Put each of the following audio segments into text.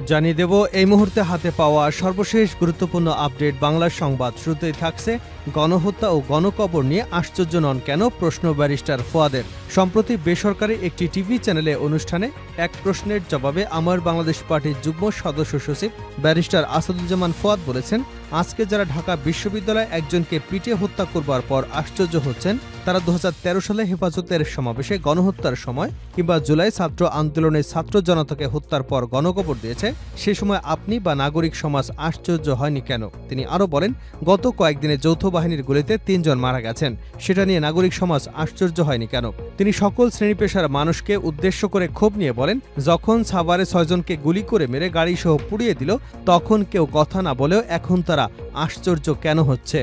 জানিয়ে দেব এই মুহূর্তে হাতে পাওয়া সর্বশেষ গুরুত্বপূর্ণ আপডেট বাংলা সংবাদ। শুরুতেই থাকছে গণহত্যা ও গণকবর নিয়ে আশ্চর্য নন কেন প্রশ্ন ব্যারিস্টার ফুয়াদের। সম্প্রতি বেসরকারি একটি টিভি চ্যানেলে অনুষ্ঠানে এক প্রশ্নের জবাবে আমার বাংলাদেশ পার্টির যুগ্ম সদস্য সচিব ব্যারিস্টার আসাদুজ্জামান ফুয়াদ বলেছেন, আজকে যারা ঢাকা বিশ্ববিদ্যালয়ে একজনকে পিটিয়ে হত্যা করবার পর আশ্চর্য হচ্ছেন, তারা 2013 সালে হেফাজতের সমাবেশে গণহত্যার সময় কিংবা জুলাই ছাত্র আন্দোলনে ছাত্র জনতাকে হত্যার পর গণকবর দিয়েছে, সে সময় আপনি বা নাগরিক সমাজ আশ্চর্য হয়নি কেন? তিনি আরও বলেন, গত কয়েকদিনে যৌথ বাহিনীর গুলিতে 3 জন মারা গেছেন, সেটা নিয়ে নাগরিক সমাজ আশ্চর্য হয়নি কেন? তিনি সকল শ্রেণী পেশার মানুষকে উদ্দেশ্য করে ক্ষোভ নিয়ে বলেন, যখন সাভারে 6 জনকে গুলি করে মেরে গাড়িসহ পুড়িয়ে দিল, তখন কেউ কথা না বলেও এখন তারা আশ্চর্য কেন হচ্ছে।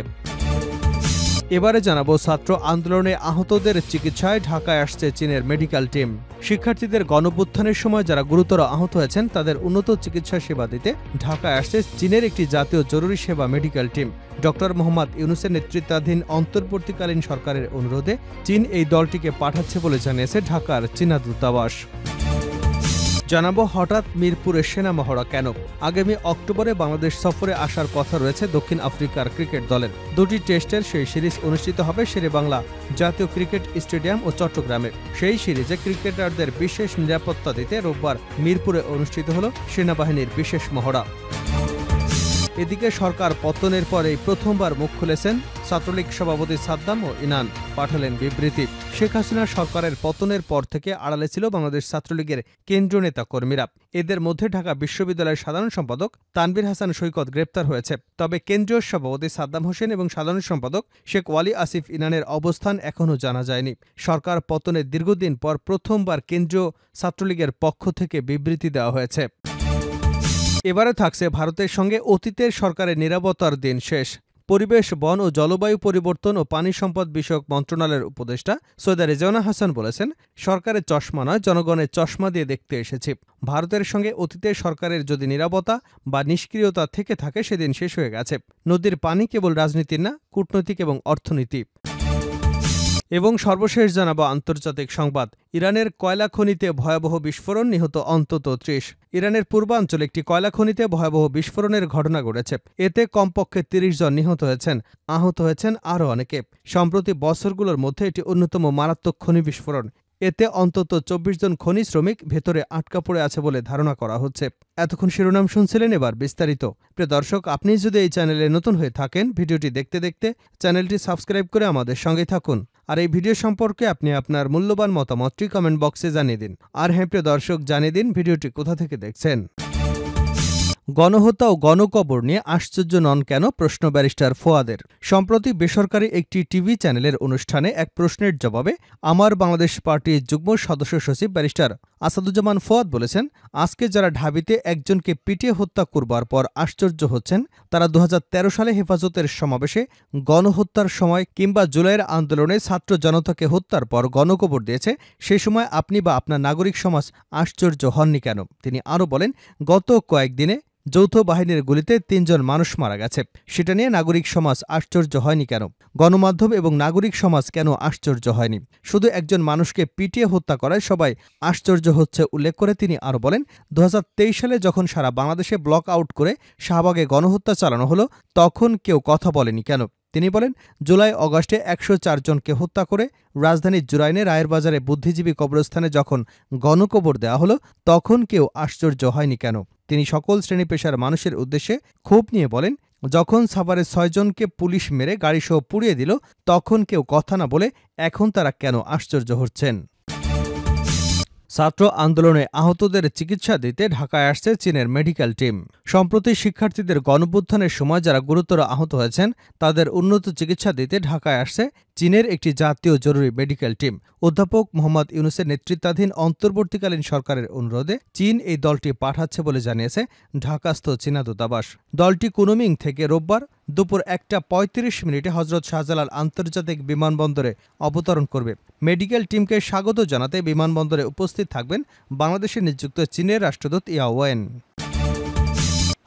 এবারে জানাবো ছাত্র আন্দোলনে আহতদের চিকিৎসায় ঢাকায় আসছে চীনের মেডিকেল টিম। শিক্ষার্থীদের গণঅভ্যুত্থানের সময় যারা গুরুতর আহত হয়েছেন তাদের উন্নত চিকিৎসা সেবা দিতে ঢাকায় আসছে চীনের একটি জাতীয় জরুরি সেবা মেডিকেল টিম। ডক্টর মোহাম্মদ ইউনূসের নেতৃত্বাধীন অন্তর্বর্তীকালীন সরকারের অনুরোধে চীন এই দলটিকে পাঠাচ্ছে বলে জানিয়েছে ঢাকার চীনা দূতাবাস। জানাবো হঠাৎ মিরপুরে সেনা মহড়া কেন? আগামী অক্টোবরে বাংলাদেশ সফরে আসার কথা রয়েছে দক্ষিণ আফ্রিকার ক্রিকেট দলের। 2টি টেস্টের সেই সিরিজ অনুষ্ঠিত হবে শেরেবাংলা জাতীয় ক্রিকেট স্টেডিয়াম ও চট্টগ্রামে। সেই সিরিজে ক্রিকেটারদের বিশেষ নিরাপত্তা দিতে রোববার মিরপুরে অনুষ্ঠিত হল সেনাবাহিনীর বিশেষ মহড়া। এদিকে সরকার পতনের পরে প্রথমবার মুখ খুলেছেন ছাত্রলীগ সভাপতি সাদ্দাম ও ইনান, পাঠালেন বিবৃতি। শেখ হাসিনার সরকারের পতনের পর থেকে আড়ালে ছিল বাংলাদেশ ছাত্রলীগের কেন্দ্রীয় নেতা কর্মীরা। এদের মধ্যে ঢাকা বিশ্ববিদ্যালয়ের সাধারণ সম্পাদক তানভীর হাসান সৈকত গ্রেপ্তার হয়েছে। তবে কেন্দ্রীয় সভাপতি সাদ্দাম হোসেন এবং সাধারণ সম্পাদক শেখ ওয়ালি আসিফ ইনানের অবস্থান এখনও জানা যায়নি। সরকার পতনের দীর্ঘদিন পর প্রথমবার কেন্দ্রীয় ছাত্রলীগের পক্ষ থেকে বিবৃতি দেওয়া হয়েছে। এবারে থাকছে ভারতের সঙ্গে অতীতের সরকারের নিরাপত্তার দিন শেষ। পরিবেশ, বন ও জলবায়ু পরিবর্তন ও পানি সম্পদ বিষয়ক মন্ত্রণালয়ের উপদেষ্টা সৈয়দা রেজওয়ানা হাসান বলেছেন, সরকারের চশমা নয়, জনগণের চশমা দিয়ে দেখতে এসেছি। ভারতের সঙ্গে অতীতের সরকারের যদি নীরবতা বা নিষ্ক্রিয়তা থেকে থাকে সেদিন শেষ হয়ে গেছে। নদীর পানি কেবল রাজনীতির না, কূটনৈতিক এবং অর্থনীতি। এবং সর্বশেষ জানাবো আন্তর্জাতিক সংবাদ। ইরানের কয়লা খনিতে ভয়াবহ বিস্ফোরণ, নিহত অন্তত 30। ইরানের পূর্বাঞ্চলে একটি কয়লা খনিতে ভয়াবহ বিস্ফোরণের ঘটনা ঘটেছে। এতে কমপক্ষে 30 জন নিহত হয়েছেন, আহত হয়েছেন আরও অনেকে। সম্প্রতি বছরগুলোর মধ্যে এটি অন্যতম মারাত্মক খনি বিস্ফোরণ। এতে অন্তত 24 জন খনি শ্রমিক ভেতরে আটকা পড়ে আছে বলে ধারণা করা হচ্ছে। এতক্ষণ শিরোনাম শুনছিলেন, এবার বিস্তারিত। প্রিয় দর্শক, আপনি যদি এই চ্যানেলে নতুন হয়ে থাকেন, ভিডিওটি দেখতে দেখতে চ্যানেলটি সাবস্ক্রাইব করে আমাদের সঙ্গে থাকুন। আর এই ভিডিও সম্পর্কে আপনি আপনার মূল্যবান মতামতটি কমেন্ট বক্সে জানিয়ে দিন। আর হ্যাঁ প্রিয় দর্শক, জানিয়ে দিন ভিডিওটি কোথা থেকে দেখছেন। গণহত্যা ও গণকবর নিয়ে আশ্চর্য নন কেন প্রশ্ন ব্যারিস্টার ফুয়াদের। সম্প্রতি বেসরকারি একটি টিভি চ্যানেলের অনুষ্ঠানে এক প্রশ্নের জবাবে আমার বাংলাদেশ পার্টির যুগ্ম সদস্য সচিব ব্যারিস্টার আসাদুজ্জামান ফুয়াদ বলেছেন, আজকে যারা ঢাবিতে একজনকে পিটিয়ে হত্যা করবার পর আশ্চর্য হচ্ছেন, তারা 2013 সালে হেফাজতের সমাবেশে গণহত্যার সময় কিংবা জুলাইয়ের আন্দোলনে ছাত্র জনতাকে হত্যার পর গণকবর দিয়েছে, সে সময় আপনি বা আপনার নাগরিক সমাজ আশ্চর্য হননি কেন? তিনি আরও বলেন, গত কয়েকদিনে যৌথ বাহিনীর গুলিতে 3 জন মানুষ মারা গেছে, সেটা নিয়ে নাগরিক সমাজ আশ্চর্য হয়নি কেন? গণমাধ্যম এবং নাগরিক সমাজ কেন আশ্চর্য হয়নি? শুধু একজন মানুষকে পিটিয়ে হত্যা করায় সবাই আশ্চর্য হচ্ছে উল্লেখ করে তিনি আরও বলেন, 2023 সালে যখন সারা বাংলাদেশে ব্লক আউট করে শাহবাগে গণহত্যা চালানো হলো, তখন কেউ কথা বলেনি কেন? তিনি বলেন, জুলাই অগাস্টে 104 জনকে হত্যা করে রাজধানীর জুরাইনে রায়ের বাজারে বুদ্ধিজীবী কবরস্থানে যখন গণকবর দেওয়া হলো, তখন কেউ আশ্চর্য হয়নি কেন? তিনি সকল শ্রেণী পেশার মানুষের উদ্দেশ্যে ক্ষোভ নিয়ে বলেন, যখন সাভারে 6 জনকে পুলিশ মেরে গাড়িসহ পুড়িয়ে দিল, তখন কেউ কথা না বলে এখন তারা কেন আশ্চর্য হচ্ছেন। ছাত্র আন্দোলনে আহতদের চিকিৎসা দিতে ঢাকায় আসছে চীনের মেডিকেল টিম। সম্প্রতি শিক্ষার্থীদের গণঅভ্যুত্থানের সময় যারা গুরুতর আহত হয়েছেন তাদের উন্নত চিকিৎসা দিতে ঢাকায় আসছে চীনের একটি জাতীয় জরুরি মেডিকেল টিম। অধ্যাপক মোহাম্মদ ইউনূসের নেতৃত্বাধীন অন্তর্বর্তীকালীন সরকারের অনুরোধে চীন এই দলটি পাঠাচ্ছে বলে জানিয়েছে ঢাকাস্থ চীনা দূতাবাস। দলটি কুনমিং থেকে রোববার দুপুর 1:35 হজরত শাহজালাল আন্তর্জাতিক বিমানবন্দরে অবতরণ করবে। মেডিকেল টিমকে স্বাগত জানাতে বিমানবন্দরে উপস্থিত থাকবেন বাংলাদেশে নিযুক্ত চীনের রাষ্ট্রদূত ইয়া ওয়েন।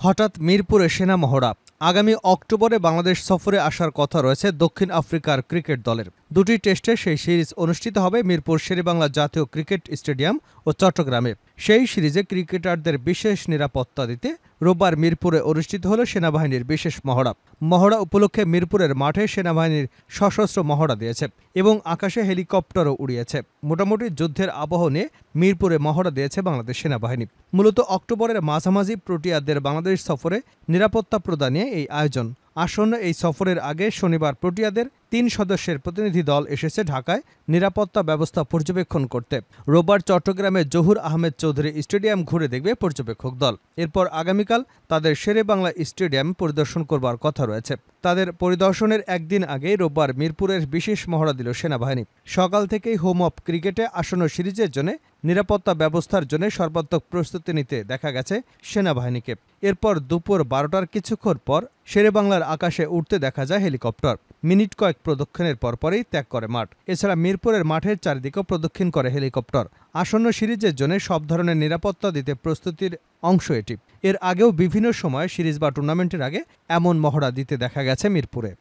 হঠাৎ মিরপুরে সেনা মহড়া। আগামী অক্টোবরে বাংলাদেশ সফরে আসার কথা রয়েছে দক্ষিণ আফ্রিকার ক্রিকেট দলের। 2টি টেস্টে সেই সিরিজ অনুষ্ঠিত হবে মিরপুর শেরেবাংলা জাতীয় ক্রিকেট স্টেডিয়াম ও চট্টগ্রামে। সেই সিরিজে ক্রিকেটারদের বিশেষ নিরাপত্তা দিতে রোববার মিরপুরে অনুষ্ঠিত হল সেনাবাহিনীর বিশেষ মহড়া। মহড়া উপলক্ষে মিরপুরের মাঠে সেনাবাহিনীর সশস্ত্র মহড়া দিয়েছে এবং আকাশে হেলিকপ্টারও উড়িয়েছে। মোটামুটি যুদ্ধের আবহ নিয়ে মিরপুরে মহড়া দিয়েছে বাংলাদেশ সেনাবাহিনী। মূলত অক্টোবরের মাঝামাঝি প্রোটিয়াদের বাংলাদেশ সফরে নিরাপত্তা প্রদানে এই আয়োজন। আসন্ন এই সফরের আগে শনিবার প্রোটিয়াদের ৩ সদস্যের প্রতিনিধি দল এসেছে ঢাকায় নিরাপত্তা ব্যবস্থা পর্যবেক্ষণ করতে। রোববার চট্টগ্রামে জহুর আহমেদ চৌধুরী স্টেডিয়াম ঘুরে দেখবে পর্যবেক্ষক দল। এরপর আগামীকাল তাদের শেরেবাংলা স্টেডিয়াম পরিদর্শন করবার কথা রয়েছে। তাদের পরিদর্শনের একদিন আগেই রোববার মিরপুরের বিশেষ মহড়া দিল সেনাবাহিনী। সকাল থেকেই হোম অফ ক্রিকেটে আসন্ন সিরিজের জন্য নিরাপত্তা ব্যবস্থার জন্য সর্বাত্মক প্রস্তুতি নিতে দেখা গেছে সেনাবাহিনীকে। এরপর দুপুর ১২টার কিছুক্ষণ পর শেরেবাংলার আকাশে উঠতে দেখা যায় হেলিকপ্টার। মিনিট কয়েক প্রদক্ষিণের পরপরই ত্যাগ করে মাঠ। এছাড়া মিরপুরের মাঠের চারিদিকেও প্রদক্ষিণ করে হেলিকপ্টার। আসন্ন সিরিজের জন্য সব ধরনের নিরাপত্তা দিতে প্রস্তুতির অংশ এটি। এর আগেও বিভিন্ন সময় সিরিজ বা টুর্নামেন্টের আগে এমন মহড়া দিতে দেখা গেছে মিরপুরে।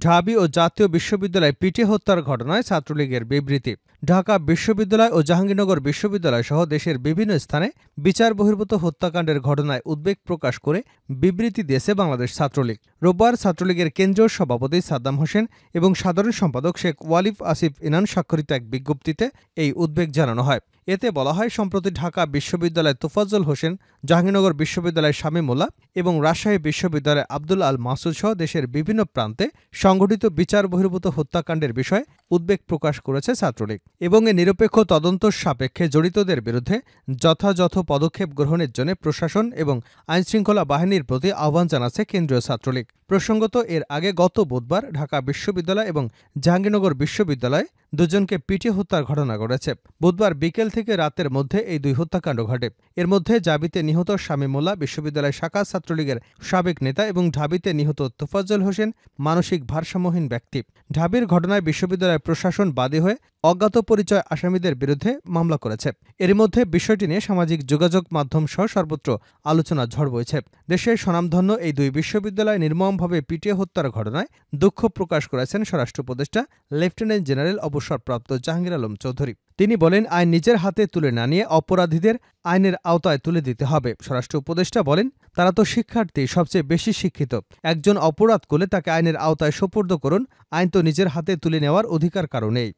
ঢাবি ও জাতীয় বিশ্ববিদ্যালয় পিটিয়ে হত্যার ঘটনায় ছাত্রলীগের বিবৃতি। ঢাকা বিশ্ববিদ্যালয় ও জাহাঙ্গীরনগর বিশ্ববিদ্যালয় সহ দেশের বিভিন্ন স্থানে বিচার বহির্ভূত হত্যাকাণ্ডের ঘটনায় উদ্বেগ প্রকাশ করে বিবৃতি দিয়েছে বাংলাদেশ ছাত্রলীগ। রোববার ছাত্রলীগের কেন্দ্রীয় সভাপতি সাদ্দাম হোসেন এবং সাধারণ সম্পাদক শেখ ওয়ালিফ আসিফ ইনান স্বাক্ষরিত এক বিজ্ঞপ্তিতে এই উদ্বেগ জানানো হয়। এতে বলা হয়, সম্প্রতি ঢাকা বিশ্ববিদ্যালয় তোফাজ্জল হোসেন, জাহাঙ্গীরনগর বিশ্ববিদ্যালয় শামীমুল্লাহ এবং রাজশাহী বিশ্ববিদ্যালয় আব্দুল আল মাসুদ সহ দেশের বিভিন্ন প্রান্তে সংঘটিত বিচার বহির্ভূত হত্যাকাণ্ডের বিষয়ে উদ্বেগ প্রকাশ করেছে ছাত্রলীগ এবং এ নিরপেক্ষ তদন্ত সাপেক্ষে জড়িতদের বিরুদ্ধে যথাযথ পদক্ষেপ গ্রহণের জন্য প্রশাসন এবং আইনশৃঙ্খলা বাহিনীর প্রতি আহ্বান জানাচ্ছে কেন্দ্রীয় ছাত্রলীগ। প্রসঙ্গত, এর আগে গত বুধবার ঢাকা বিশ্ববিদ্যালয় এবং জাহাঙ্গীরনগর বিশ্ববিদ্যালয়ে দুজনকে পিটিয়ে হত্যার ঘটনা ঘটেছে। বুধবার বিকেল থেকে রাতের মধ্যে এই দুই হত্যাকাণ্ড ঘটে। এর মধ্যে জাবিতে নিহত শামীমুল্লাহ বিশ্ববিদ্যালয় শাখা ছাত্রলীগের সাবেক নেতা এবং ঢাবিতে নিহত তোফাজ্জল হোসেন মানসিক ভারসাম্যহীন ব্যক্তি। ঢাবির ঘটনায় বিশ্ববিদ্যালয় প্রশাসন বাদী হয়ে অজ্ঞাত পরিচয় আসামিদের বিরুদ্ধে মামলা করেছে। এর মধ্যে বিষয়টি নিয়ে সামাজিক যোগাযোগ মাধ্যম সহ সর্বত্র আলোচনা ঝড় বইছে। দেশের স্বনামধন্য এই দুই বিশ্ববিদ্যালয় নির্মমভাবে পিটিয়ে হত্যার ঘটনায় দুঃখ প্রকাশ করেছেন স্বরাষ্ট্র উপদেষ্টা লেফটেন্যান্ট জেনারেল অবসরপ্রাপ্ত জাহাঙ্গীর আলম চৌধুরী। তিনি বলেন, আইন নিজের হাতে তুলে না নিয়ে অপরাধীদের আইনের আওতায় তুলে দিতে হবে। স্বরাষ্ট্র উপদেষ্টা বলেন, তারা তো শিক্ষার্থী, সবচেয়ে বেশি শিক্ষিত। একজন অপরাধ করলে তাকে আইনের আওতায় সোপর্দ করুন। আইন তো নিজের হাতে তুলে নেওয়ার অধিকার কারো নেই।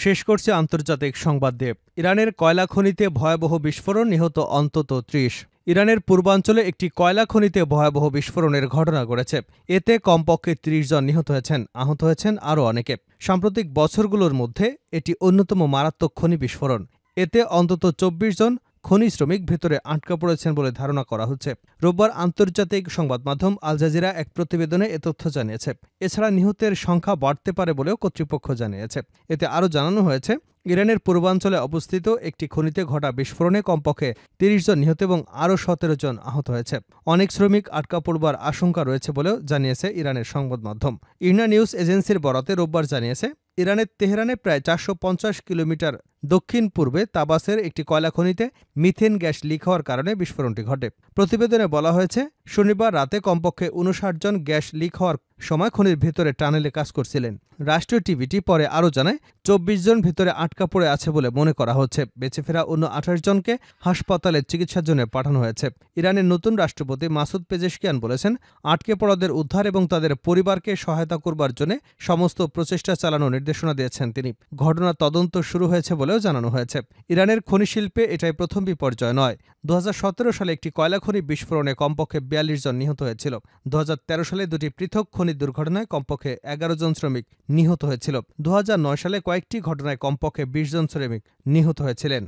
শেষ করছে আন্তর্জাতিক সংবাদ দিয়ে। ইরানের কয়লা খনিতে ভয়াবহ বিস্ফোরণ, নিহত অন্তত ৩০। ইরানের পূর্বাঞ্চলে একটি কয়লা খনিতে ভয়াবহ বিস্ফোরণের ঘটনা ঘটেছে। এতে কমপক্ষে ৩০ জন নিহত হয়েছেন, আহত হয়েছেন আরও অনেকে। সাম্প্রতিক বছরগুলোর মধ্যে এটি অন্যতম মারাত্মক খনি বিস্ফোরণ। এতে অন্তত ২৪ জন খনি শ্রমিক ভেতরে আটকা পড়েছেন বলে ধারণা করা হচ্ছে। রোববার আন্তর্জাতিক সংবাদ মাধ্যম আল জাজিরা এক প্রতিবেদনে এ তথ্য জানিয়েছে। এছাড়া নিহতের সংখ্যা বাড়তে পারে বলেও কর্তৃপক্ষ জানিয়েছে। এতে আরও জানানো হয়েছে, ইরানের পূর্বাঞ্চলে অবস্থিত একটি খনিতে ঘটা বিস্ফোরণে কমপক্ষে ৩০ জন নিহত এবং আরও ১৭ জন আহত হয়েছে। অনেক শ্রমিক আটকা পড়বার আশঙ্কা রয়েছে বলেও জানিয়েছে ইরানের সংবাদ মাধ্যম। ইরনা নিউজ এজেন্সির বরাতে রোববার জানিয়েছে, ইরানের তেহরানে প্রায় ৪৫০ কিলোমিটার দক্ষিণ পূর্বে তাবাসের একটি কয়লা খনিতে মিথেন গ্যাস লিক হওয়ার কারণে বিস্ফোরণটি ঘটে। প্রতিবেদনে বলা হয়েছে, শনিবার রাতে কমপক্ষে ৫৯ জন গ্যাস লিক হওয়ার সময় খনির ভেতরে টানেলে কাজ করছিলেন। রাষ্ট্রীয় টিভিটি পরে আরও জানায়, ২৪ জন ভেতরে আটকা পড়ে আছে বলে মনে করা হচ্ছে। বেঁচে ফেরা অন্য ২৮ জনকে হাসপাতালে চিকিৎসার জন্য পাঠানো হয়েছে। ইরানের নতুন রাষ্ট্রপতি মাসুদ পেজেশকিয়ান বলেছেন, আটকে পড়াদের উদ্ধার এবং তাদের পরিবারকে সহায়তা করবার জন্য সমস্ত প্রচেষ্টা চালানোর নির্দেশনা দিয়েছেন তিনি। ঘটনার তদন্ত শুরু হয়েছে বলেও জানানো হয়েছে। ইরানের খনি শিল্পে এটাই প্রথম বিপর্যয় নয়। ২০১৭ সালে একটি কয়লা খনি বিস্ফোরণে কমপক্ষে ৪২ জন নিহত হয়েছিল। ২০১৩ সালে দুটি পৃথক খনি দুর্ঘটনায় কমপক্ষে ১১ জন শ্রমিক নিহত হয়েছিল। ২০০৯ সালে কয়েকটি ঘটনায় কমপক্ষে ২০ জন শ্রমিক নিহত হয়েছিলেন।